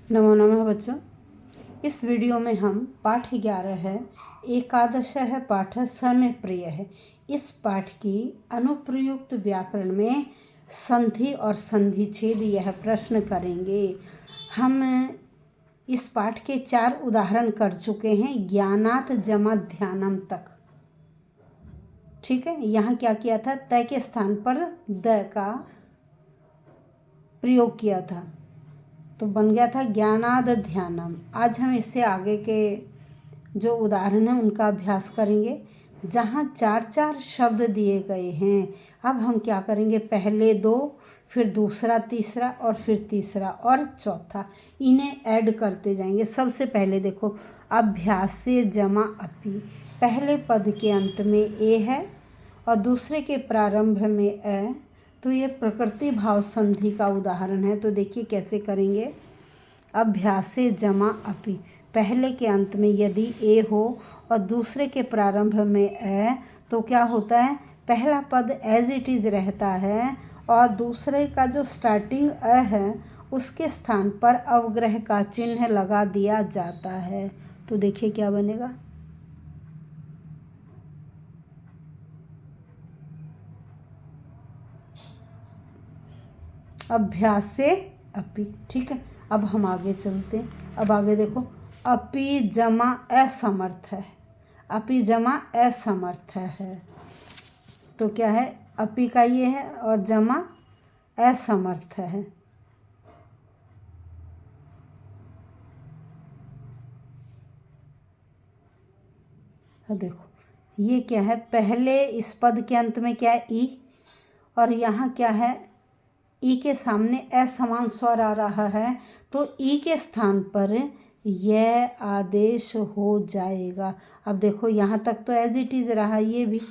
नमो नमः बच्चों। इस वीडियो में हम पाठ 11 है एकादश है पाठ समय प्रिय है। इस पाठ की अनुप्रयुक्त व्याकरण में संधि और संधिच्छेद यह प्रश्न करेंगे। हम इस पाठ के 4 उदाहरण कर चुके हैं, ज्ञानात जमा ध्यानम तक। ठीक है, यहाँ क्या किया था, तय के स्थान पर द का प्रयोग किया था तो बन गया था ज्ञानाद ध्यानम। आज हम इससे आगे के जो उदाहरण हैं उनका अभ्यास करेंगे, जहाँ 4 शब्द दिए गए हैं। अब हम क्या करेंगे, पहले 2, फिर दूसरा, तीसरा और फिर तीसरा और चौथा, इन्हें ऐड करते जाएंगे। सबसे पहले देखो, अभ्यास से जमा अपी, पहले पद के अंत में ए है और दूसरे के प्रारंभ में ए, तो ये प्रकृति भाव संधि का उदाहरण है। तो देखिए कैसे करेंगे। अभ्यास से जमा अपि, पहले के अंत में यदि ए हो और दूसरे के प्रारंभ में ए, तो क्या होता है, पहला पद एज इट इज़ रहता है और दूसरे का जो स्टार्टिंग अ है उसके स्थान पर अवग्रह का चिन्ह लगा दिया जाता है। तो देखिए क्या बनेगा, अभ्यास से अपि। ठीक है, अब हम आगे चलते हैं। अब आगे देखो, अपि जमा असमर्थ है, अपि जमा असमर्थ है। तो क्या है, अपि का ये है और जमा असमर्थ है। देखो ये क्या है, पहले इस पद के अंत में क्या है, ई, और यहाँ क्या है, ई के सामने असमान स्वर आ रहा है, तो ई के स्थान पर यह आदेश हो जाएगा। अब देखो यहाँ तक तो एज इट इज़ रहा ये भी,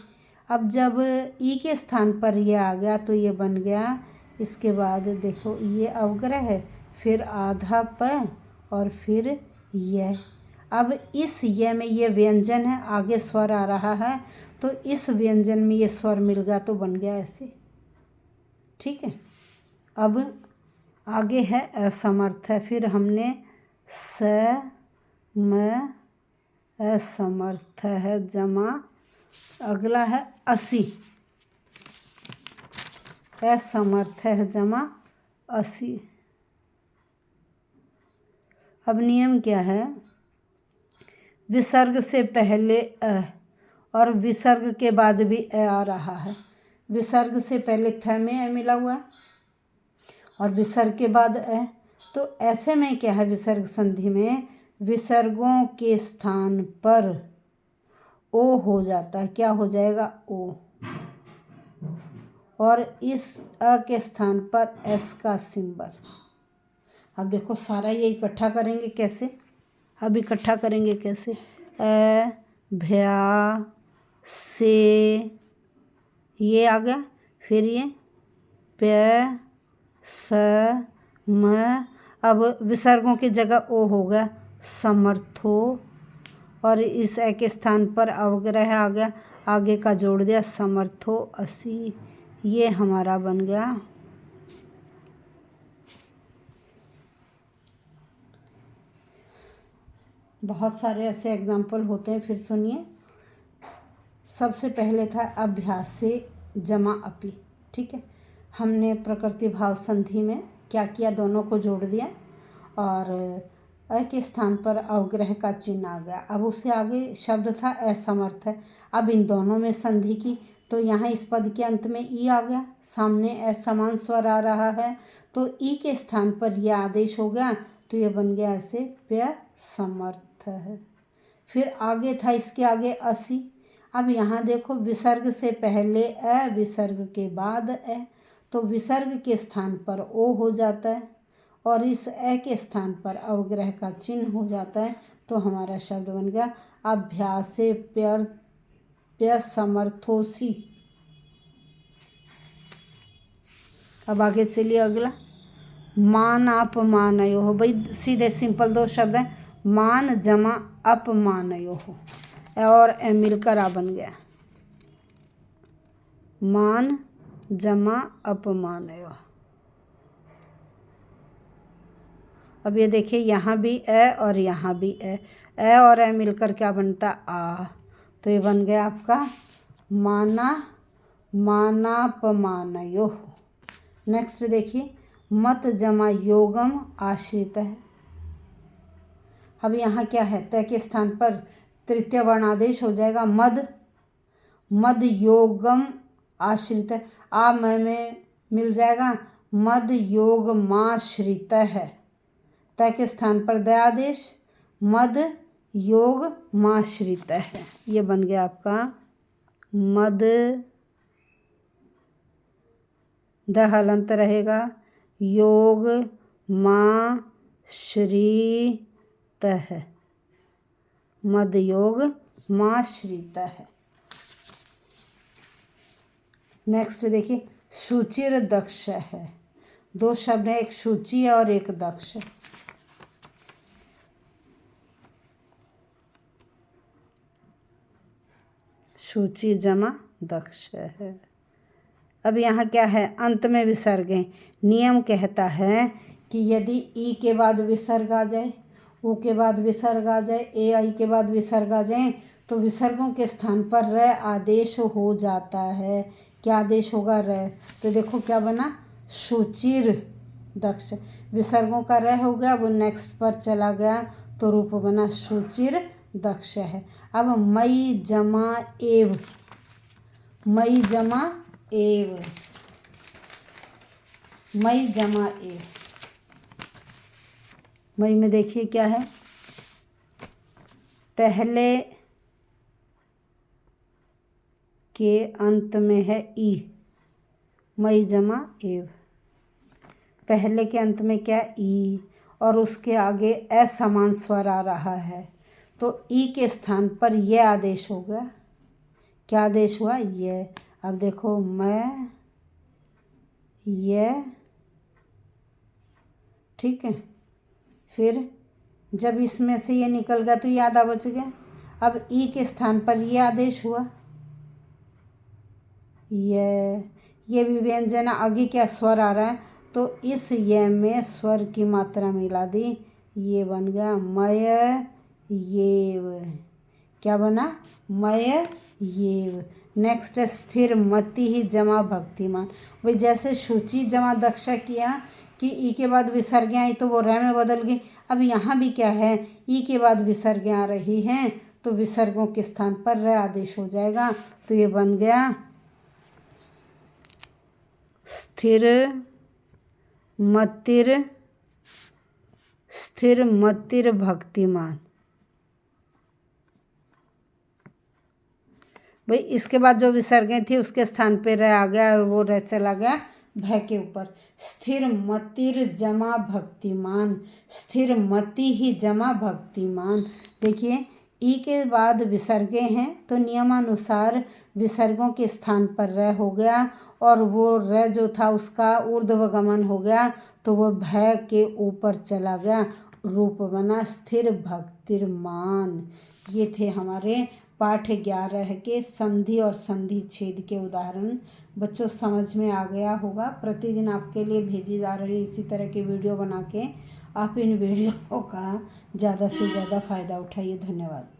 अब जब ई के स्थान पर यह आ गया तो ये बन गया, इसके बाद देखो ये अवग्रह है, फिर आधा प और फिर यह। अब इस ये में ये व्यंजन है, आगे स्वर आ रहा है, तो इस व्यंजन में ये स्वर मिल गया तो बन गया ऐसे। ठीक है, अब आगे है असमर्थ है, फिर हमने स म असमर्थ है जमा, अगला है असी, असमर्थ है जमा असी। अब नियम क्या है, विसर्ग से पहले अ और विसर्ग के बाद भी अ आ रहा है। विसर्ग से पहले थ में अ मिला हुआ है और विसर्ग के बाद अ, तो ऐसे में क्या है, विसर्ग संधि में विसर्गों के स्थान पर ओ हो जाता है। क्या हो जाएगा, ओ, और इस अ के स्थान पर एस का सिंबल। अब देखो सारा ये इकट्ठा करेंगे कैसे, अब इकट्ठा करेंगे कैसे, अ भ्या से ये आ गया, फिर ये प स म, अब विसर्गों की जगह ओ हो गया, समर्थो, और इस ए के स्थान पर अवग्रह आ गया, आगे का जोड़ दिया, समर्थो असी। ये हमारा बन गया बहुत सारे ऐसे एग्जाम्पल होते हैं, फिर सुनिए। सबसे पहले था अभ्यास से जमा अपि। ठीक है, हमने प्रकृति भाव संधि में क्या किया, दोनों को जोड़ दिया और अ के स्थान पर अवग्रह का चिन्ह आ गया। अब उससे आगे शब्द था असमर्थ है, अब इन दोनों में संधि की, तो यहाँ इस पद के अंत में ई आ गया, सामने असमान स्वर आ रहा है, तो ई के स्थान पर यह आदेश हो गया, तो ये बन गया ऐसे प्य समर्थ है। फिर आगे था इसके आगे असी। अब यहाँ देखो, विसर्ग से पहले अ, विसर्ग के बाद अ, तो विसर्ग के स्थान पर ओ हो जाता है और इस ए के स्थान पर अवग्रह का चिन्ह हो जाता है, तो हमारा शब्द बन गया अभ्यासे प्य समर्थोसी। अब आगे चलिए अगला, मान अपमानयो हो, भाई सीधे सिंपल 2 शब्द हैं, मान जमा अपमानयो हो, और ए मिलकर आ बन गया, मान जमा अपमानयो। अब ये देखिए यहाँ भी ए और यहाँ भी ए और ए मिलकर क्या बनता आ। तो ये बन गया आपका माना मानापमानयोः। नेक्स्ट देखिए मत जमा योगम आश्रित है। अब यहाँ क्या है, तय के स्थान पर तृतीय वर्णादेश हो जाएगा मद। मद योगम आश्रित है, आ में मिल जाएगा मद योग माश्रित है। तय के स्थान पर दयादेश मद योग माश्रित है। ये बन गया आपका मद, द हलंत रहेगा, योग माश्रित है, मद योग माश्रित है। नेक्स्ट देखिए शुचिर दक्ष है। दो शब्द हैं, एक शुचि है और एक दक्ष। शुचि जमा दक्ष है। अब यहाँ क्या है, अंत में विसर्ग है। नियम कहता है कि यदि ई के बाद विसर्ग आ जाए, ऊ के बाद विसर्ग आ जाए, ए आई के बाद विसर्ग आ जाए, तो विसर्गों के स्थान पर र आदेश हो जाता है। क्या आदेश होगा, र। तो देखो क्या बना, शुचिर दक्ष। विसर्गों का र हो गया, वो नेक्स्ट पर चला गया, तो रूप बना शुचिर दक्ष है। अब मई जमा एव, मई जमा एव, मई जमा एव। मई में देखिए क्या है, पहले के अंत में है ई, मई जमा एव। पहले के अंत में क्या ई और उसके आगे असमान स्वर आ रहा है, तो ई के स्थान पर यह आदेश हो गया। क्या आदेश हुआ, यह। अब देखो मैं यह, ठीक है। फिर जब इसमें से ये निकल गया तो ये आधा बच गया। अब ई के स्थान पर ये आदेश हुआ, ये भी व्यंजन। आगे क्या स्वर आ रहा है, तो इस ये में स्वर की मात्रा मिला दी, ये बन गया मय येव। क्या बना, मय येव। नेक्स्ट है स्थिर मति ही जमा भक्तिमान। वही जैसे शुचि जमा दक्ष किया कि ई के बाद विसर्गें आई तो वो र में बदल गई। अब यहाँ भी क्या है, ई के बाद विसर्गें आ रही हैं तो विसर्गों के स्थान पर र आदेश हो जाएगा। तो ये बन गया स्थिर मतिर भक्तिमान। भाई इसके बाद जो विसर्गें थी उसके स्थान पे र आ गया और वो र चला गया भय के ऊपर। स्थिर मतिर जमा भक्तिमान, स्थिर मति ही जमा भक्तिमान। देखिए ई के बाद विसर्गें हैं तो नियमानुसार विसर्गों के स्थान पर र हो गया और वो र जो था उसका ऊर्ध्वगमन हो गया, तो वो भय के ऊपर चला गया, रूप बना स्थिर भक्तिमान। ये थे हमारे पाठ 11 के संधि और संधि छेद के उदाहरण। बच्चों समझ में आ गया होगा। प्रतिदिन आपके लिए भेजी जा रही इसी तरह की वीडियो बना के आप इन वीडियो का ज़्यादा से ज़्यादा फ़ायदा उठाइए। धन्यवाद।